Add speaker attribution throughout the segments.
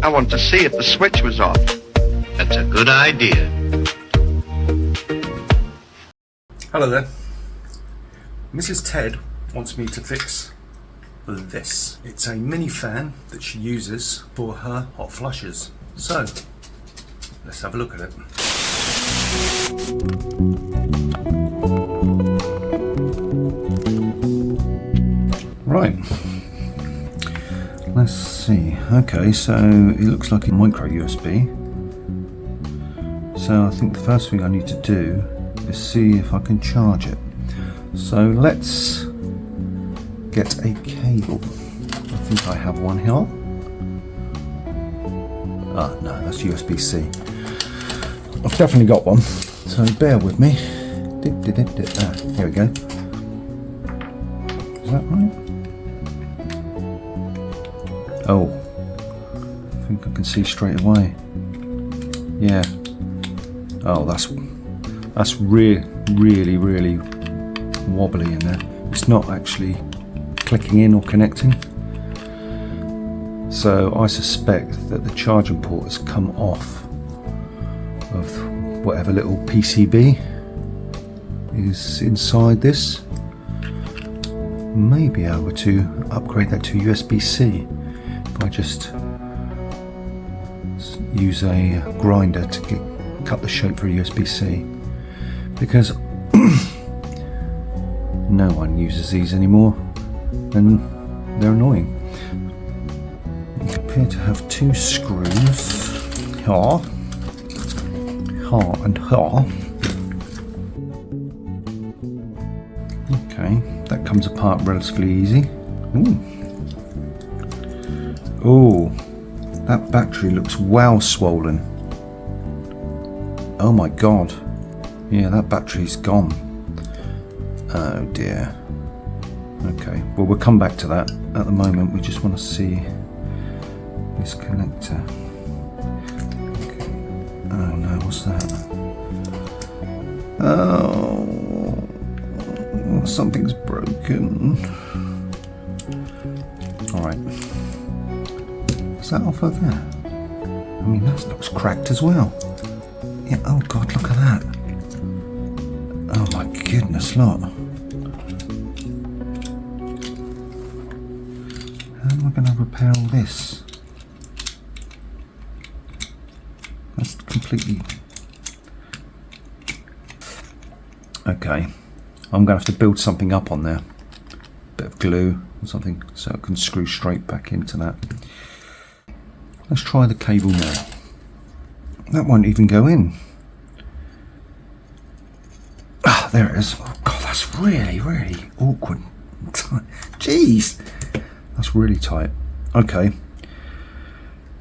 Speaker 1: I want to see if the switch was off.
Speaker 2: That's a good idea.
Speaker 3: Hello there. Mrs. Ted wants me to fix this. It's a mini fan that she uses for her hot flushes. So, let's have a look at it. Right. Let's see. Okay, so it looks like a micro USB. So I think the first thing I need to do is see if I can charge it. So let's get a cable. I think I have one here. Ah, no, that's USB-C. I've definitely got one, so bear with me. Ah, here we go. Is that right? Oh, I think I can see straight away. Yeah. Oh, that's really wobbly in there. It's not actually clicking in or connecting. So I suspect that the charging port has come off of whatever little PCB is inside this. May be able to upgrade that to USB-C if I just use a grinder to cut the shape for a USB-C, because no one uses these anymore and they're annoying. You appear to have two screws here and here. Okay, that comes apart relatively easy. Ooh, that battery looks well swollen. Oh my god. Yeah, that battery's gone. Oh dear. Okay, well we'll come back to that. At the moment we just want to see this connector. Okay. Oh no, what's that? Oh, something's broken. Alright. Is that off of there? I mean, that looks cracked as well. Yeah, oh god, look at that. Oh my goodness, look. How am I going to repair all this? That's completely... Okay, I'm going to have to build something up on there. Bit of glue or something so it can screw straight back into that. Let's try the cable now. That won't even go in. Ah, there it is. Oh god, that's really awkward. Jeez, that's really tight. Okay,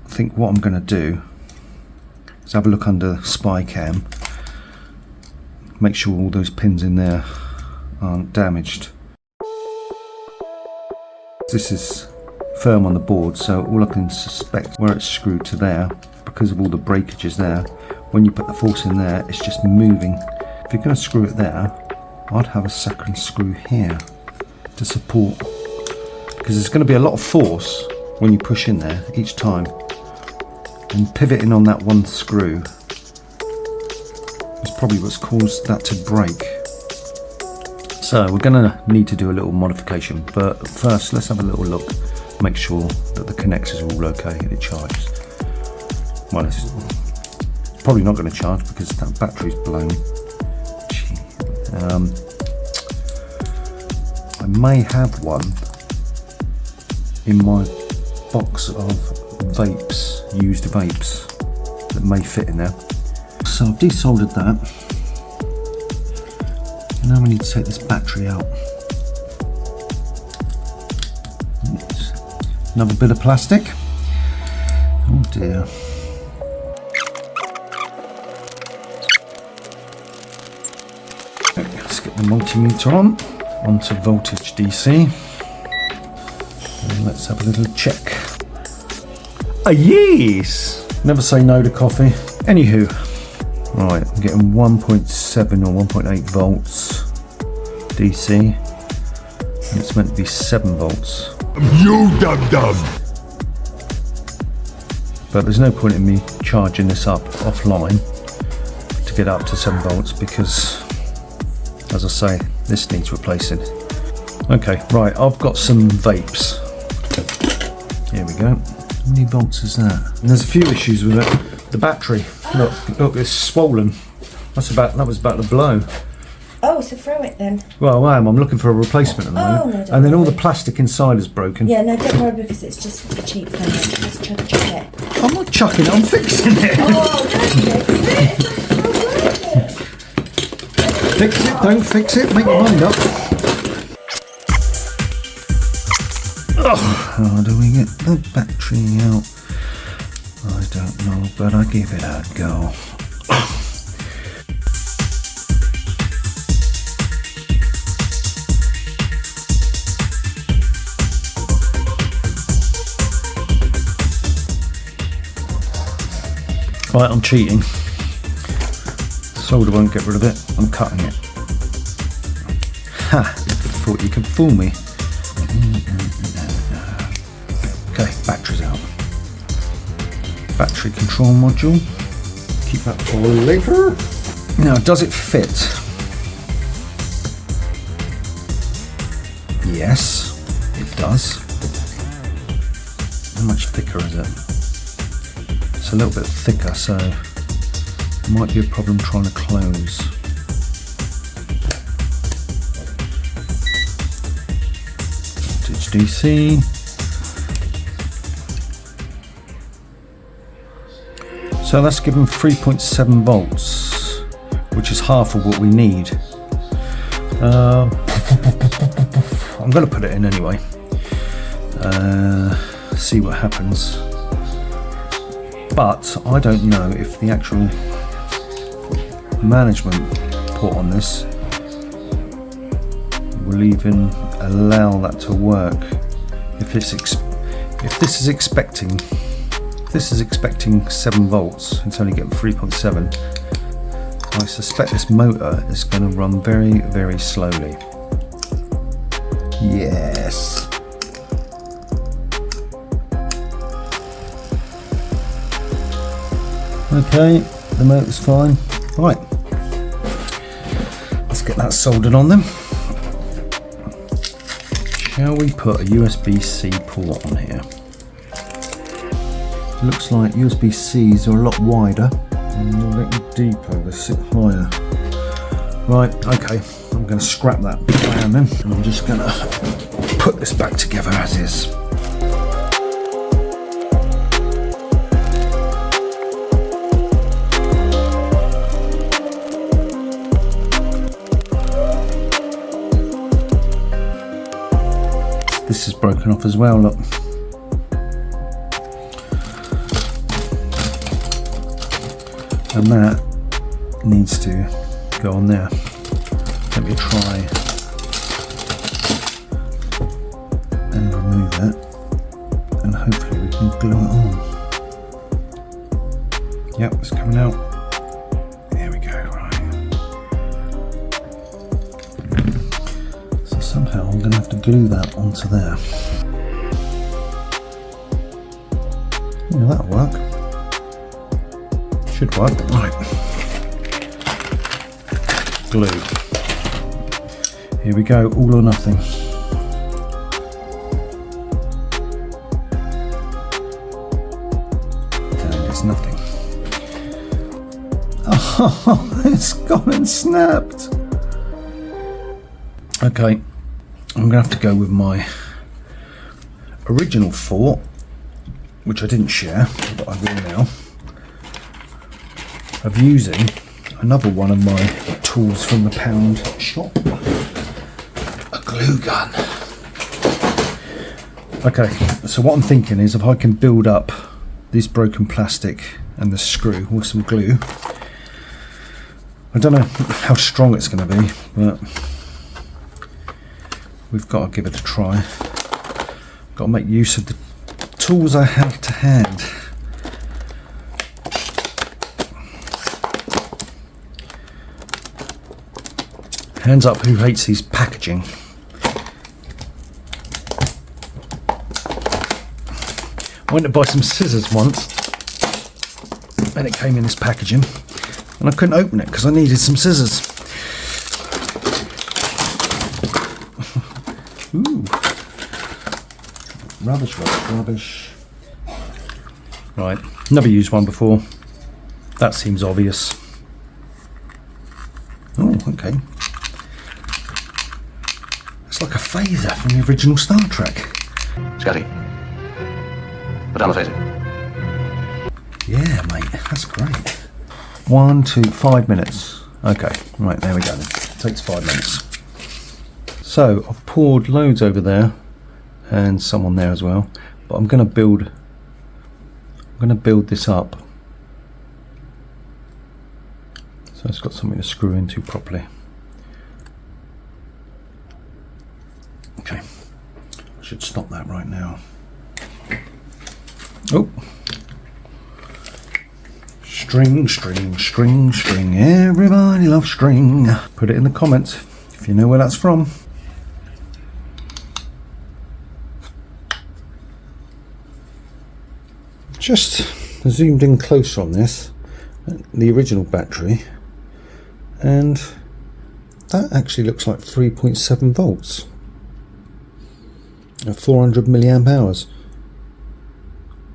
Speaker 3: I think what I'm going to do is have a look under spy cam, make sure all those pins in there aren't damaged. This is firm on the board, so all I can suspect where it's screwed to there, because of all the breakages there, when you put the force in there, it's just moving. If you're going to screw it there, I'd have a second screw here to support, because there's going to be a lot of force when you push in there each time, and pivoting on that one screw is probably what's caused that to break. So we're going to need to do a little modification, but first let's have a little look, make sure that the connectors are all okay and it charges. Well, it's probably not going to charge because that battery's blown. I may have one in my box of vapes, used vapes, that may fit in there. So I've desoldered that. Now we need to take this battery out. Another bit of plastic. Oh dear. Let's get the multimeter onto voltage DC. And let's have a little check. Ah, yes! Never say no to coffee. Anywho, right, I'm getting 1.7 or 1.8 volts DC. And it's meant to be 7 volts.
Speaker 4: You dum-dum!
Speaker 3: But there's no point in me charging this up offline to get up to 7 volts because, as I say, this needs replacing. Okay, right, I've got some vapes. Here we go. How many volts is that? And there's a few issues with it. The battery, look, it's swollen. That was about to blow.
Speaker 4: Oh, so throw it then.
Speaker 3: Well, I'm looking for a replacement at the moment.
Speaker 4: No, don't
Speaker 3: and then all
Speaker 4: worry.
Speaker 3: the plastic inside is broken.
Speaker 4: Yeah, no, don't worry because it's just a cheap thing. Just chuck it.
Speaker 3: I'm not chucking it, I'm fixing it.
Speaker 4: Oh, don't fix it. It's not
Speaker 3: Fix it, don't fix it, make your mind up. Oh, how do we get the battery out? I don't know, but I give it a go. Right, I'm cheating. Solder won't get rid of it. I'm cutting it. Ha! Thought you could fool me. Okay, battery's out. Battery control module. Keep that for later. Now, does it fit? Yes, it does. How much thicker is it? It's a little bit thicker, so it might be a problem trying to close. Voltage DC. So that's given 3.7 volts, which is half of what we need. I'm going to put it in anyway. See what happens. But I don't know if the actual management port on this will even allow that to work. If this is expecting 7 volts, it's only getting 3.7. I suspect this motor is going to run very, very slowly. Yes. Okay, the motor's fine. Right, let's get that soldered on them. Shall we put a USB-C port on here? Looks like USB-Cs are a lot wider and a little deeper, they sit higher. Right, okay, I'm going to scrap that plan then, and I'm just going to put this back together as is. This is broken off as well, look. And that needs to go on there. Let me try and remove that, and hopefully we can glue it on. Yep, it's coming out. There we go, right. So somehow I'm going to have to glue that onto there. Yeah, that'll work. Should work. Right. Glue. Here we go, all or nothing. And it's nothing. Oh, it's gone and snapped. Okay, I'm gonna have to go with my original thought, which I didn't share, but I will now, of using another one of my tools from the pound shop, a glue gun. Okay, so what I'm thinking is if I can build up this broken plastic and the screw with some glue, I don't know how strong it's going to be, but we've got to give it a try. Got to make use of the tools I have to hand. Hands up who hates these packaging. I went to buy some scissors once and it came in this packaging, and I couldn't open it because I needed some scissors. Ooh. Rubbish, rubbish, rubbish. Right, never used one before. That seems obvious. Oh, okay. It's like a phaser from the original Star Trek.
Speaker 2: Scotty, put down the phaser.
Speaker 3: Yeah, mate, that's great. 1 to 5 minutes. Okay, right, there we go then. Takes 5 minutes. So I've poured loads over there and some on there as well, but I'm going to build this up so it's got something to screw into properly. Okay, I should stop that right now. Oh, string, string, string, string. Everybody loves string. Put it in the comments if you know where that's from. Just zoomed in closer on this, the original battery, and that actually looks like 3.7 volts, 400 milliamp hours.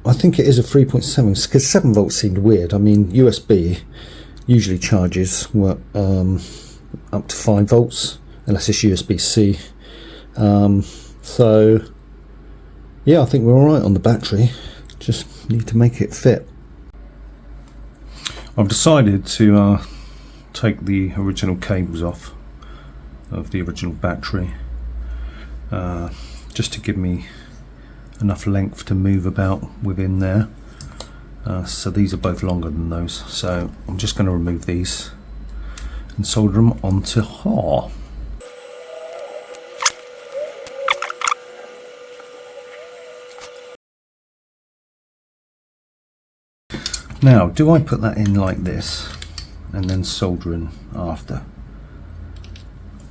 Speaker 3: I think it is a 3.7 because 7 volts seemed weird. I mean, USB usually charges up to 5 volts unless it's USB-C. So yeah, I think we're alright on the battery. Just need to make it fit. I've decided to take the original cables off of the original battery, just to give me enough length to move about within there. So these are both longer than those, so I'm just going to remove these and solder them onto here. Now, do I put that in like this and then solder in after?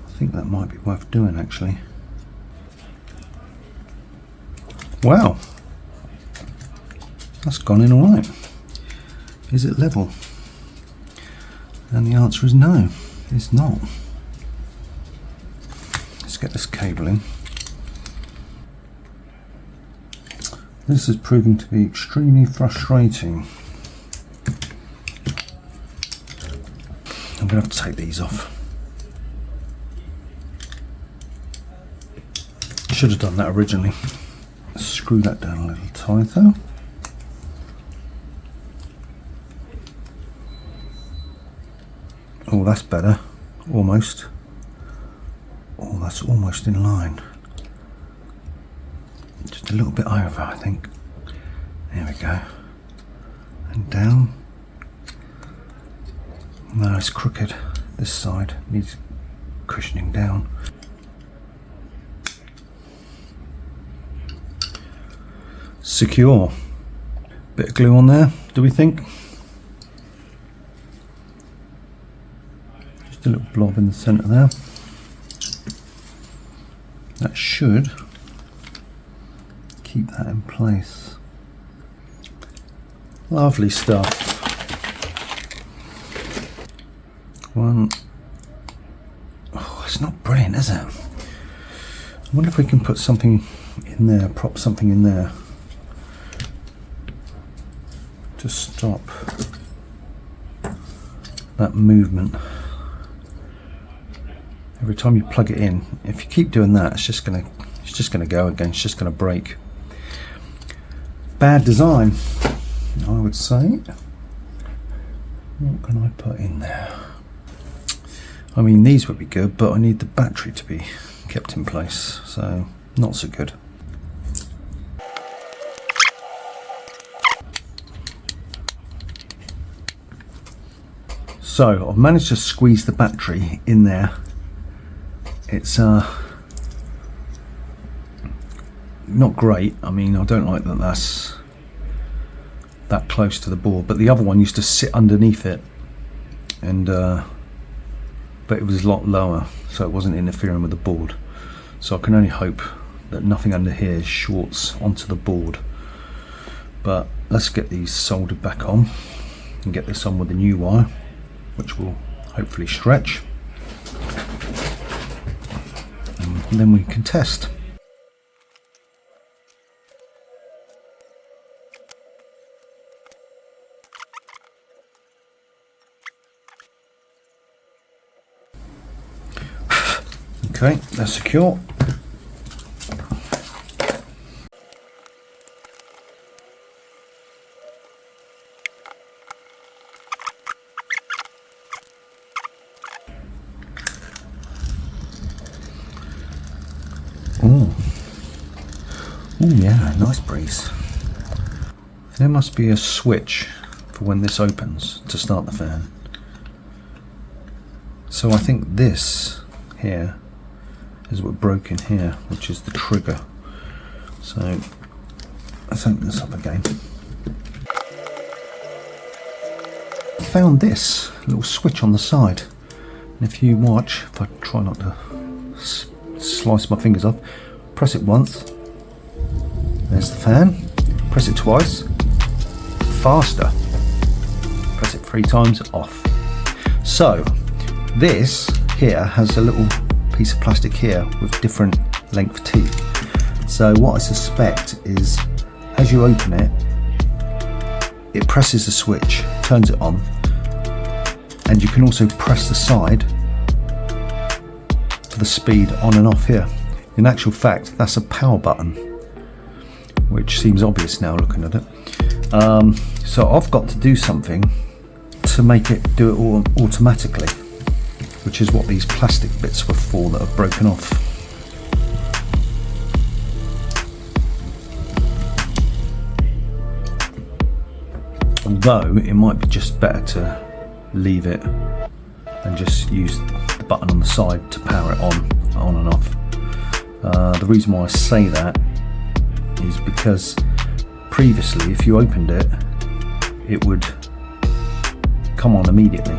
Speaker 3: I think that might be worth doing actually. Wow, that's gone in alright. Is it level? And the answer is no, it's not. Let's get this cable in. This is proving to be extremely frustrating. I'm going to have to take these off. Should have done that originally. Screw that down a little tighter. Oh, that's better. Almost. Oh, that's almost in line. Just a little bit over, I think. There we go. And down. No, it's crooked. This side needs cushioning down. Secure. Bit of glue on there, do we think? Just a little blob in the centre there. That should keep that in place. Lovely stuff. One. Oh, it's not brilliant, is it? I wonder if we can put something in there, prop something in there to stop that movement. Every time you plug it in, if you keep doing that, it's just gonna go again. It's just gonna break. Bad design, I would say. What can I put in there? I mean, these would be good, but I need the battery to be kept in place, so not so good. So I've managed to squeeze the battery in there. It's not great. I mean, I don't like that that's that close to the board, but the other one used to sit underneath it, and but it was a lot lower, so it wasn't interfering with the board. So I can only hope that nothing under here shorts onto the board. But let's get these soldered back on and get this on with the new wire, which will hopefully stretch, and then we can test. Okay, that's secure. Oh yeah, nice breeze. There must be a switch for when this opens to start the fan. So I think this here is what broke in here, which is the trigger. So let's open this up again. I found this little switch on the side, and if you watch, if I try not to slice my fingers off, press it once, there's the fan, press it twice, faster, press it 3 times, off. So this here has a little piece of plastic here with different length teeth. So what I suspect is, as you open it, it presses the switch, turns it on, and you can also press the side for the speed on and off here. In actual fact, that's a power button, which seems obvious now looking at it. So I've got to do something to make it do it all automatically, which is what these plastic bits were for that have broken off. Although it might be just better to leave it and just use the button on the side to power it on and off. The reason why I say that is because previously, if you opened it, it would come on immediately,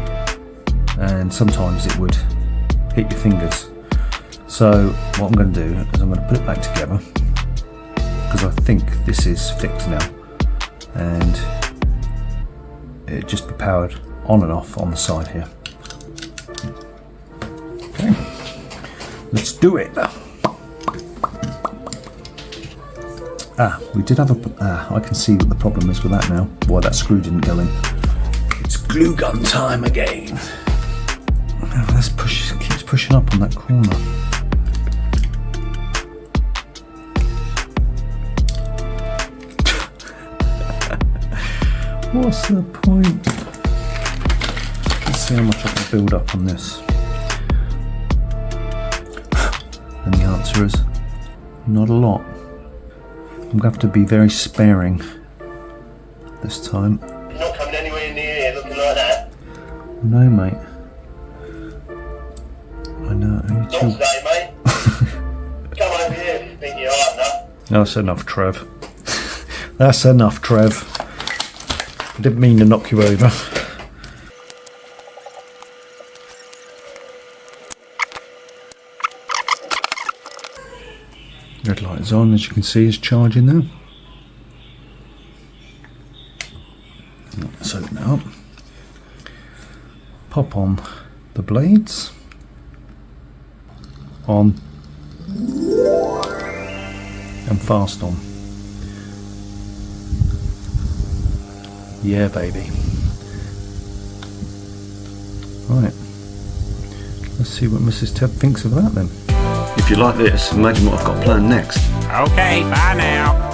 Speaker 3: and sometimes it would hit your fingers. So what I'm going to do is I'm going to put it back together, because I think this is fixed now, and it just be powered on and off on the side here. Okay, let's do it. We did have a, I can see what the problem is with that now, why that screw didn't go in. It's glue gun time again. Let's push, it keeps pushing up on that corner. What's the point? Let's see how much I can build up on this. And the answer is not a lot. I'm going to have to be very sparing this time.
Speaker 5: You're not coming anywhere near here looking like that.
Speaker 3: No, mate. I know.
Speaker 5: Not today, mate. Come over here if you think you're hard enough.
Speaker 3: That's enough, Trev. That's enough, Trev. I didn't mean to knock you over. Red light is on, as you can see, is charging now. Let's open it up. Pop on the blades. On. And fast on. Yeah, baby. Right. Let's see what Mrs. Tebb thinks of that then. If you like this, imagine what I've got planned next.
Speaker 6: Okay, bye now.